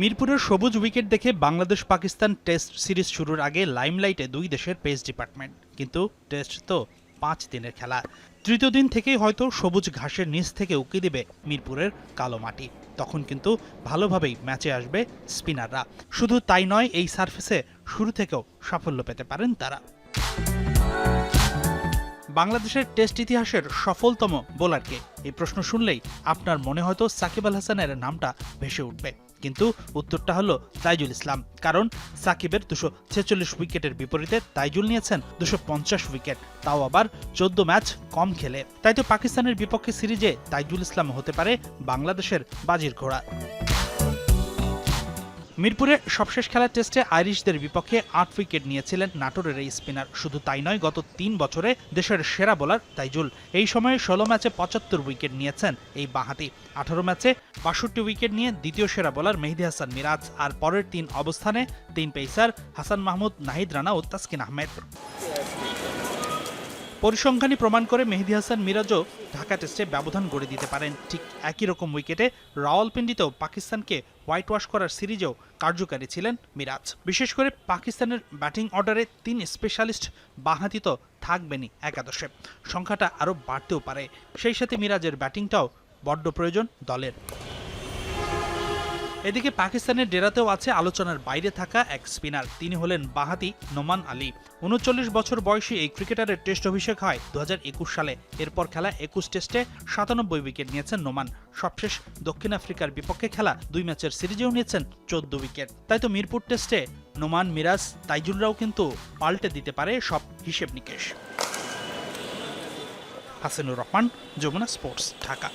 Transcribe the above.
মিরপুরের সবুজ উইকেট দেখে বাংলাদেশ পাকিস্তান টেস্ট সিরিজ শুরুর আগে লাইমলাইটে দুই দেশের পেস ডিপার্টমেন্ট, কিন্তু টেস্ট তো 5 দিনের খেলা। তৃতীয় দিন থেকেই হয়তো সবুজ ঘাসের নিচ থেকে উকি দিবে মিরপুরের কালো মাটি। তখন কিন্তু ভালোভাবেই ম্যাচে আসবে স্পিনাররা। শুধু তাই নয়, এই সারফেসে শুরু থেকেও সাফল্য পেতে পারেন তারা। বাংলাদেশের টেস্ট ইতিহাসের সফলতম বোলারকে এই প্রশ্ন শুনলেই আপনার মনে হয়তো সাকিব আল হাসানের নামটা ভেসে উঠবে, কিন্তু উত্তরটা হলো তাইজুল ইসলাম। কারণ সাকিবের 246 উইকেটের বিপরীতে তাইজুল নিয়েছেন 250 উইকেট, তাও আবার 14 ম্যাচ কম খেলে। তাই তো পাকিস্তানের বিপক্ষে সিরিজে তাইজুল ইসলাম হতে পারে বাংলাদেশের বাজির ঘোড়া। মিরপুরে সবশেষ খেলা টেস্টে আইরিশদের বিপক্ষে 8 উইকেট নিয়েছিলেন নাটোরের এই স্পিনার। শুধু তাই নয়, গত 3 বছরে দেশের সেরা বোলার তাইজুল। এই সময়ে 16 ম্যাচে 75 উইকেট নিয়েছেন এই বাঁহাতি। 18 ম্যাচে 62 উইকেট নিয়ে দ্বিতীয় সেরা বোলার মেহেদী হাসান মিরাজ, আর পরের 3 অবস্থানে 3 পেসার হাসান মাহমুদ, নাহিদ রানা ও তাসকিন আহমেদ। পরিসংখ্যানই প্রমাণ করে মেহেদী হাসান মিরাজও ঢাকা টেস্টে ব্যবধান গড়ে দিতে পারেন। ঠিক একই রকম উইকেটে রাওয়ালপিন্ডিতেও পাকিস্তানকে হোয়াইট ওয়াশ করার সিরিজেও কার্যকারী ছিলেন মিরাজ। বিশেষ করে পাকিস্তানের ব্যাটিং অর্ডারে 3 স্পেশালিস্ট বাঁহাতি তো থাকবেনই একাদশে, সংখ্যাটা আরও বাড়তেও পারে। সেই সাথে মিরাজের ব্যাটিংটাও বড্ড প্রয়োজন দলের। এদিকে পাকিস্তানের ডেরাতেও আছে আলোচনার বাইরে থাকা এক স্পিনার। তিনি হলেন বাঁহাতি নোমান আলী। 39 বছর বয়সী এই ক্রিকেটারের টেস্ট অভিষেক হয় 2021 সালে। এরপর খেলা 21 টেস্টে 97 উইকেট নিয়েছেন নোমান। সবশেষ দক্ষিণ আফ্রিকার বিপক্ষে খেলা 2 ম্যাচের সিরিজেও নিয়েছেন 14 উইকেট। তাই তো মিরপুর টেস্টে নোমান, মিরাজ, তাইজুলরাও কিন্তু পাল্টে দিতে পারে সব হিসেব নিকেশ। হাসানুর রহমান, যমুনা স্পোর্টস, ঢাকা।